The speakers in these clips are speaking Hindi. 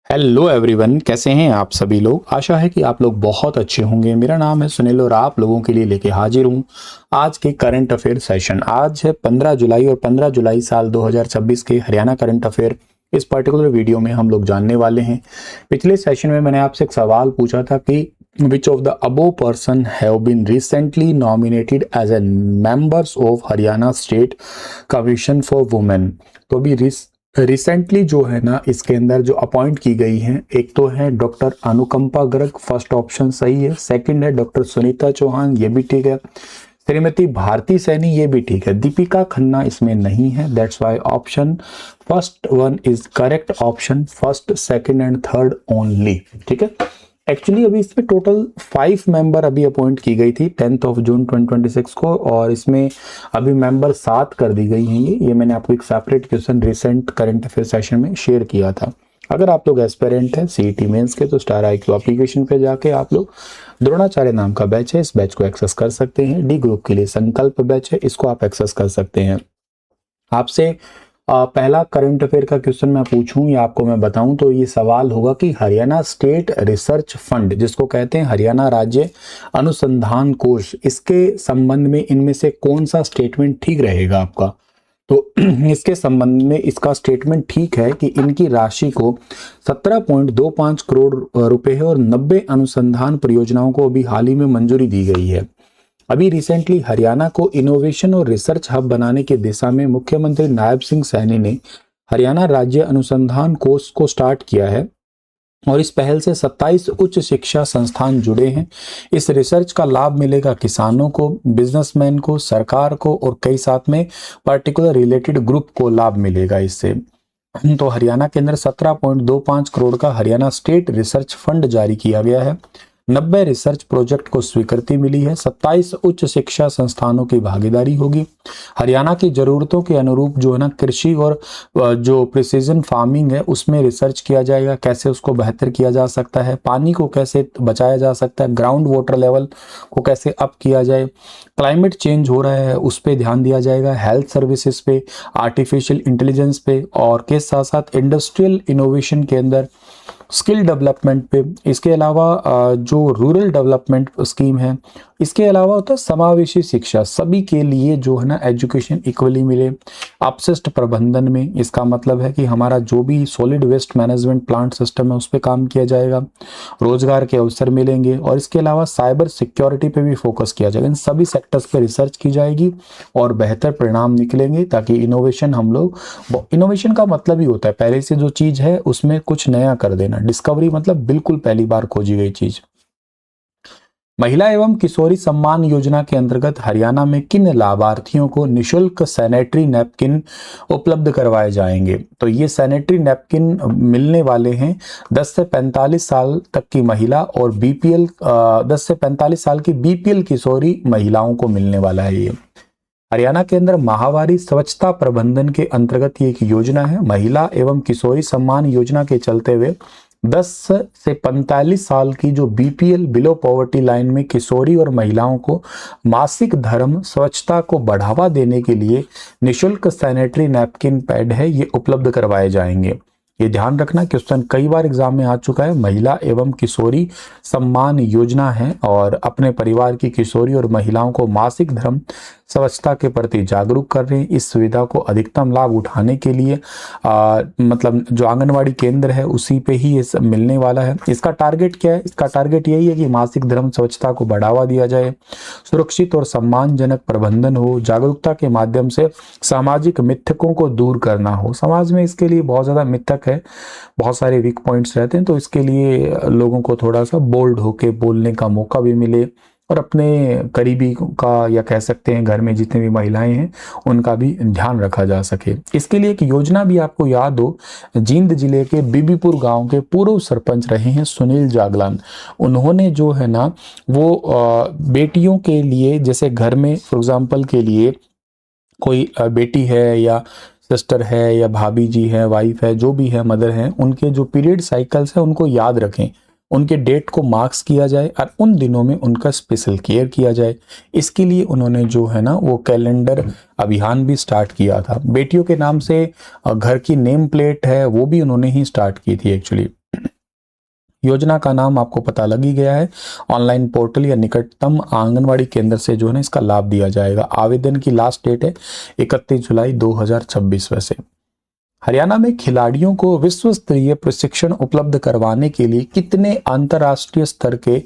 हेलो एवरीवन, कैसे हैं आप सभी लोग। आशा है कि आप लोग बहुत अच्छे होंगे। मेरा नाम है सुनील और आप लोगों के लिए लेके हाजिर हूं आज के करंट अफेयर सेशन। आज है 15 जुलाई और 15 जुलाई साल 2026 के हरियाणा करंट अफेयर इस पर्टिकुलर वीडियो में हम लोग जानने वाले हैं। पिछले सेशन में मैंने आपसे एक सवाल पूछा था कि which of the above person have been recently nominated as a members of Haryana state commission for women. तो अभी रिसेंटली जो है ना, इसके अंदर जो अपॉइंट की गई हैं, एक तो है डॉक्टर अनुकंपा गर्ग, फर्स्ट ऑप्शन सही है। सेकंड है डॉक्टर सुनीता चौहान, ये भी ठीक है। श्रीमती भारती सैनी, ये भी ठीक है। दीपिका खन्ना इसमें नहीं है, that's why option first one is correct. Option first, second and third only, ठीक है। एक्चुअली अभी इसमें टोटल 5 मेंबर अभी अपॉइंट की गई थी 10 जून 2026 को, और इसमें अभी मेंबर 7 कर दी गई हैं। ये मैंने आपको एक separate question recent current affair session में शेयर किया था। अगर आप लोग एस्पिरेंट हैं सीईटी मेंस के, तो स्टार IQ एप्लीकेशन पे जाके आप लोग द्रोणाचार्य नाम का बैच है, इस बैच को एक्सेस कर सकते हैं। डी ग्रुप के लिए संकल्प बैच है, इसको आप एक्सेस कर सकते हैं। आपसे पहला करंट अफेयर का क्वेश्चन मैं पूछूं या आपको मैं बताऊं, तो ये सवाल होगा कि हरियाणा स्टेट रिसर्च फंड, जिसको कहते हैं हरियाणा राज्य अनुसंधान कोष, इसके संबंध में इनमें से कौन सा स्टेटमेंट ठीक रहेगा आपका। तो इसके संबंध में इसका स्टेटमेंट ठीक है कि इनकी राशि को 17.25 करोड़ रुपए है और 90 अनुसंधान परियोजनाओं को अभी हाल ही में मंजूरी दी गई है। अभी रिसेंटली हरियाणा को इनोवेशन और रिसर्च हब बनाने की दिशा में मुख्यमंत्री नायब सिंह सैनी ने हरियाणा राज्य अनुसंधान कोष को स्टार्ट किया है, और इस पहल से 27 उच्च शिक्षा संस्थान जुड़े हैं। इस रिसर्च का लाभ मिलेगा किसानों को, बिजनेसमैन को, सरकार को, और कई साथ में पर्टिकुलर रिलेटेड ग्रुप को लाभ मिलेगा इससे। तो हरियाणा के अंदर 17.25 करोड़ का हरियाणा स्टेट रिसर्च फंड जारी किया गया है। 90 रिसर्च प्रोजेक्ट को स्वीकृति मिली है। 27 उच्च शिक्षा संस्थानों की भागीदारी होगी। हरियाणा की जरूरतों के अनुरूप जो है ना, कृषि और जो प्रिसीजन फार्मिंग है उसमें रिसर्च किया जाएगा, कैसे उसको बेहतर किया जा सकता है, पानी को कैसे बचाया जा सकता है, ग्राउंड वाटर लेवल को कैसे अप किया जाए, क्लाइमेट चेंज हो रहा है उस पर ध्यान दिया जाएगा, हेल्थ सर्विसेज पे, आर्टिफिशियल इंटेलिजेंस पे, और के साथ साथ इंडस्ट्रियल इनोवेशन के अंदर स्किल डेवलपमेंट पे। इसके अलावा जो रूरल डेवलपमेंट स्कीम है, इसके अलावा होता है समावेशी शिक्षा, सभी के लिए जो है ना एजुकेशन इक्वली मिले। अपशिष्ट प्रबंधन में इसका मतलब है कि हमारा जो भी solid waste management plant system है उस पर काम किया जाएगा, रोजगार के अवसर मिलेंगे, और इसके अलावा साइबर सिक्योरिटी पे भी फोकस किया जाएगा। इन सभी सेक्टर्स पे रिसर्च की जाएगी और बेहतर परिणाम निकलेंगे, ताकि इनोवेशन हम लोग, इनोवेशन का मतलब ही होता है पहले से जो चीज है उसमें कुछ नया कर देना। डिस्कवरी मतलब बिल्कुल पहली बार खोजी गई चीज। महिला एवं किशोरी सम्मान योजना के अंतर्गत हरियाणा में किन लाभार्थियों को निशुल्क सैनिटरी नैपकिन उपलब्ध करवाए जाएंगे। तो ये सैनिटरी नैपकिन मिलने वाले हैं 10 से 45 साल तक की महिला और BPL 10 से 45 साल की BPL किशोरी महिलाओं को मिलने वाला है। ये हरियाणा के अंदर माहवारी स्वच्छता प्रबंधन के अंतर्गत ये एक योजना है। महिला एवं किशोरी सम्मान योजना के चलते हुए 10 से 45 साल की जो BPL बिलो पॉवर्टी लाइन में किशोरी और महिलाओं को मासिक धर्म स्वच्छता को बढ़ावा देने के लिए निशुल्क सैनिटरी नैपकिन पैड है, ये उपलब्ध करवाए जाएंगे। ये ध्यान रखना, क्वेश्चन कई बार एग्जाम में आ चुका है। महिला एवं किशोरी सम्मान योजना है, और अपने परिवार की किशोरी और महिलाओं को मासिक धर्म स्वच्छता के प्रति जागरूक कर रहे हैं। इस सुविधा को अधिकतम लाभ उठाने के लिए मतलब जो आंगनवाड़ी केंद्र है उसी पे ही ये मिलने वाला है। इसका टारगेट क्या है? इसका टारगेट यही है कि मासिक धर्म स्वच्छता को बढ़ावा दिया जाए, सुरक्षित और सम्मानजनक प्रबंधन हो, जागरूकता के माध्यम से सामाजिक मिथकों को दूर करना हो। समाज में इसके लिए बहुत ज्यादा मिथक है, बहुत सारे वीक पॉइंट्स रहते हैं, तो इसके लिए लोगों को थोड़ा सा बोल्ड होके बोलने का मौका भी मिले, और अपने करीबी का, या कह सकते हैं घर में जितनी भी महिलाएं हैं उनका भी ध्यान रखा जा सके। इसके लिए एक योजना भी आपको याद हो, जींद जिले के बीबीपुर गांव के पूर्व सरपंच रहे हैं सुनील जागलान। उन्होंने जो है ना वो बेटियों के लिए, जैसे घर में फॉर एग्जाम्पल के लिए कोई बेटी है या सिस्टर है या भाभी जी है, वाइफ है, जो भी है, मदर है, उनके जो पीरियड साइकिल्स है उनको याद रखें, उनके डेट को मार्क्स किया जाए और उन दिनों में उनका स्पेशल केयर किया जाए। इसके लिए उन्होंने जो है ना वो कैलेंडर अभियान भी स्टार्ट किया था। बेटियों के नाम से घर की नेम प्लेट है वो भी उन्होंने ही स्टार्ट की थी एक्चुअली। योजना का नाम आपको पता लग ही गया है, ऑनलाइन पोर्टल या निकटतम आंगनवाड़ी केंद्र से जो है ना इसका लाभ दिया जाएगा। आवेदन की लास्ट डेट है 31 जुलाई 2026। वैसे हरियाणा में खिलाड़ियों को विश्व स्तरीय प्रशिक्षण उपलब्ध करवाने के लिए कितने अंतर्राष्ट्रीय स्तर के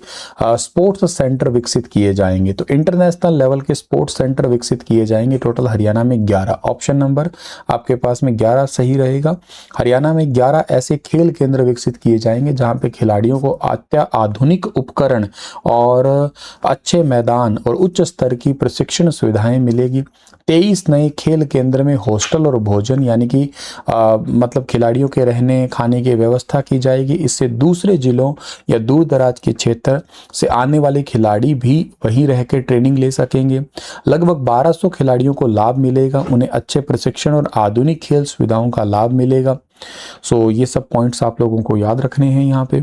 स्पोर्ट्स सेंटर विकसित किए जाएंगे? तो इंटरनेशनल लेवल के स्पोर्ट्स सेंटर विकसित किए जाएंगे। टोटल हरियाणा में 11। ऑप्शन नंबर आपके पास में 11 सही रहेगा। हरियाणा में 11 ऐसे खेल केंद्र विकसित किए जाएंगे जहां पे खिलाड़ियों को अत्याधुनिक उपकरण और अच्छे मैदान और उच्च स्तर की प्रशिक्षण सुविधाएं मिलेगी। 23 नए खेल केंद्र में हॉस्टल और भोजन यानी कि मतलब खिलाड़ियों के रहने खाने की व्यवस्था की जाएगी। इससे दूसरे जिलों या दूर दराज के क्षेत्र से आने वाले खिलाड़ी भी वहीं रह के ट्रेनिंग ले सकेंगे। लगभग 1200 खिलाड़ियों को लाभ मिलेगा, उन्हें अच्छे प्रशिक्षण और आधुनिक खेल सुविधाओं का लाभ मिलेगा। ये सब पॉइंट्स आप लोगों को याद रखने हैं यहाँ पे।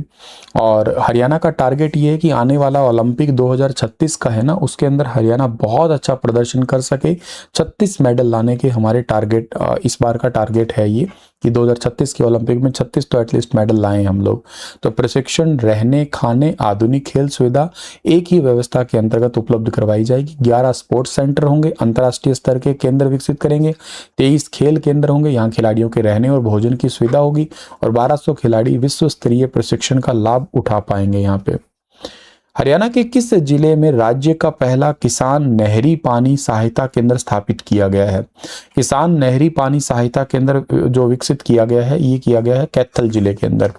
और हरियाणा का टारगेट ये है कि आने वाला ओलंपिक 2036 का है ना, उसके अंदर हरियाणा बहुत अच्छा प्रदर्शन कर सके। 36 मेडल लाने के हमारे टारगेट इस बार का टारगेट है ये कि 2036 के ओलंपिक में 36 तो एटलीस्ट मेडल लाएं हम लोग। तो प्रशिक्षण, रहने खाने, आधुनिक खेल सुविधा एक ही व्यवस्था के अंतर्गत उपलब्ध करवाई जाएगी। 11 स्पोर्ट्स सेंटर होंगे, अंतर्राष्ट्रीय स्तर के केंद्र विकसित करेंगे। 23 खेल केंद्र होंगे, यहाँ खिलाड़ियों के रहने और भोजन की सुविधा होगी और 1200 खिलाड़ी विश्व स्तरीय प्रशिक्षण का लाभ उठा पाएंगे। यहाँ पे हरियाणा के किस जिले में राज्य का पहला किसान नहरी पानी सहायता केंद्र स्थापित किया गया है? किसान नहरी पानी सहायता केंद्र जो विकसित किया गया है, ये किया गया है कैथल जिले के अंदर।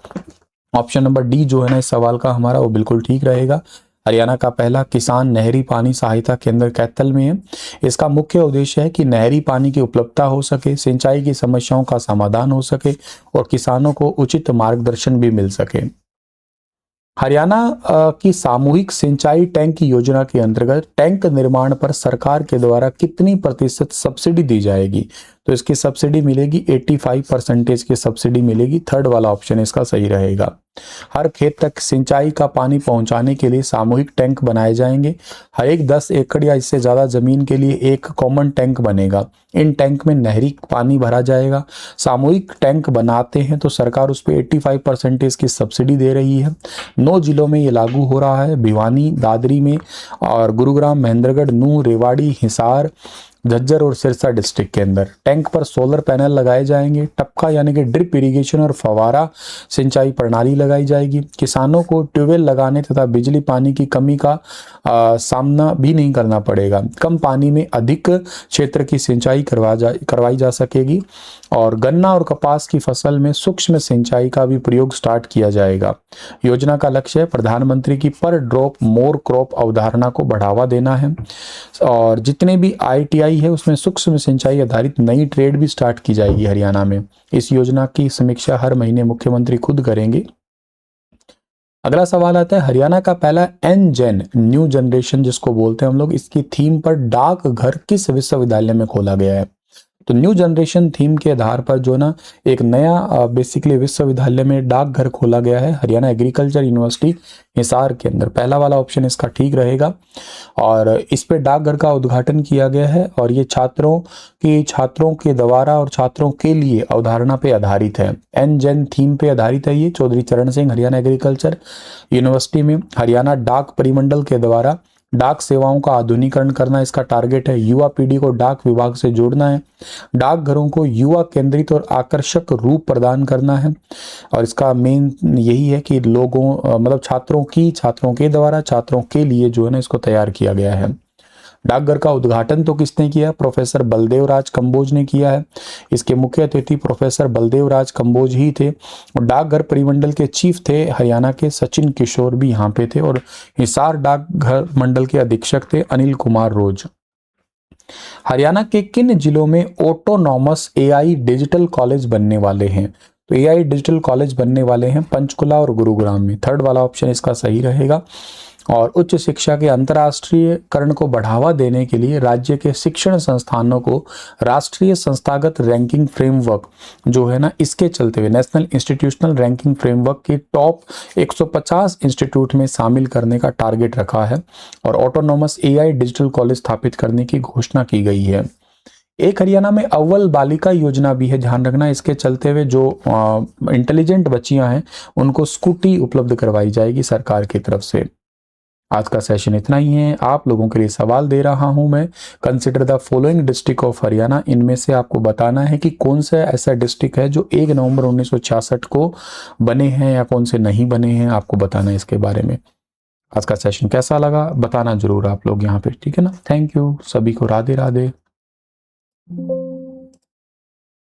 ऑप्शन नंबर डी जो है ना इस सवाल का हमारा, वो बिल्कुल ठीक रहेगा। हरियाणा का पहला किसान नहरी पानी सहायता केंद्र कैथल में है। इसका मुख्य उद्देश्य है कि नहरी पानी की उपलब्धता हो सके, सिंचाई की समस्याओं का समाधान हो सके और किसानों को उचित मार्गदर्शन भी मिल सके। हरियाणा की सामूहिक सिंचाई टैंक योजना के अंतर्गत टैंक निर्माण पर सरकार के द्वारा कितनी प्रतिशत सब्सिडी दी जाएगी? तो इसकी सब्सिडी मिलेगी 85% की सब्सिडी मिलेगी। थर्ड वाला ऑप्शन इसका सही रहेगा। हर खेत तक सिंचाई का पानी पहुंचाने के लिए सामूहिक टैंक बनाए जाएंगे। हर एक 10 एकड़ या इससे ज्यादा जमीन के लिए एक कॉमन टैंक बनेगा। इन टैंक में नहरी पानी भरा जाएगा। सामूहिक टैंक बनाते हैं तो सरकार उस पर 85% की सब्सिडी दे रही है। 9 जिलों में ये लागू हो रहा है, भिवानी, दादरी में और गुरुग्राम, महेंद्रगढ़, नूंह, रेवाड़ी, हिसार, झज्जर और सिरसा डिस्ट्रिक्ट के अंदर। टैंक पर सोलर पैनल लगाए जाएंगे। टपका यानी कि ड्रिप इरिगेशन और फवारा सिंचाई प्रणाली लगाई जाएगी। किसानों को ट्यूबवेल लगाने तथा बिजली पानी की कमी का सामना भी नहीं करना पड़ेगा। कम पानी में अधिक क्षेत्र की सिंचाई करवाई जा सकेगी और गन्ना और कपास की फसल में सूक्ष्म सिंचाई का भी प्रयोग स्टार्ट किया जाएगा। योजना का लक्ष्य है प्रधानमंत्री की पर ड्रॉप मोर क्रॉप अवधारणा को बढ़ावा देना है और जितने भी ITI है उसमें सूक्ष्म सिंचाई आधारित नई ट्रेड भी स्टार्ट की जाएगी हरियाणा में। इस योजना की समीक्षा हर महीने मुख्यमंत्री खुद करेंगे। अगला सवाल आता है, हरियाणा का पहला NGen न्यू जनरेशन जिसको बोलते हैं हम लोग, इसकी थीम पर डाक घर किस विश्वविद्यालय में खोला गया है? तो न्यू जनरेशन थीम के आधार पर जो ना एक नया बेसिकली विश्वविद्यालय में डाकघर खोला गया है हरियाणा एग्रीकल्चर यूनिवर्सिटी हिसार के अंदर। पहला वाला ऑप्शन इसका ठीक रहेगा और इस पे डाकघर का उद्घाटन किया गया है और ये छात्रों के द्वारा और छात्रों के लिए अवधारणा पे आधारित है। NGen थीम पे आधारित है ये। चौधरी चरण सिंह हरियाणा एग्रीकल्चर यूनिवर्सिटी में हरियाणा डाक परिमंडल के द्वारा डाक सेवाओं का आधुनिकीकरण करना इसका टारगेट है। युवा पीढ़ी को डाक विभाग से जोड़ना है। डाकघरों को युवा केंद्रित और आकर्षक रूप प्रदान करना है और इसका मेन यही है कि लोगों मतलब छात्रों के द्वारा छात्रों के लिए जो है ना इसको तैयार किया गया है। डाकघर का उद्घाटन तो किसने किया? प्रोफेसर बलदेव राज कंबोज ने किया है। इसके मुख्य अतिथि प्रोफेसर बलदेव राज कंबोज ही थे और डाकघर परिमंडल के चीफ थे हरियाणा के सचिन किशोर भी यहाँ पे थे और हिसार डाकघर मंडल के अधीक्षक थे अनिल कुमार रोज। हरियाणा के किन जिलों में ऑटोनॉमस AI डिजिटल कॉलेज बनने वाले हैं? तो AI डिजिटल कॉलेज बनने वाले हैं पंचकुला और गुरुग्राम में। थर्ड वाला ऑप्शन इसका सही रहेगा। और उच्च शिक्षा के अंतर्राष्ट्रीयकरण को बढ़ावा देने के लिए राज्य के शिक्षण संस्थानों को राष्ट्रीय संस्थागत रैंकिंग फ्रेमवर्क जो है ना इसके चलते हुए नेशनल इंस्टीट्यूशनल रैंकिंग फ्रेमवर्क के टॉप 150 इंस्टीट्यूट में शामिल करने का टारगेट रखा है और ऑटोनॉमस AI डिजिटल कॉलेज स्थापित करने की घोषणा की गई है। एक हरियाणा में अव्वल बालिका योजना भी है, ध्यान रखना। इसके चलते हुए जो इंटेलिजेंट बच्चियां हैं उनको स्कूटी उपलब्ध करवाई जाएगी सरकार की तरफ से। आज का सेशन इतना ही है। आप लोगों के लिए सवाल दे रहा हूं मैं। Consider the following district of Haryana. इनमें से आपको बताना है कि कौन सा ऐसा डिस्ट्रिक्ट है जो 1 नवंबर 1966 को बने हैं या कौन से नहीं बने हैं, आपको बताना है इसके बारे में। आज का सेशन कैसा लगा बताना जरूर आप लोग यहाँ पे, ठीक है ना। थैंक यू, सभी को राधे राधे।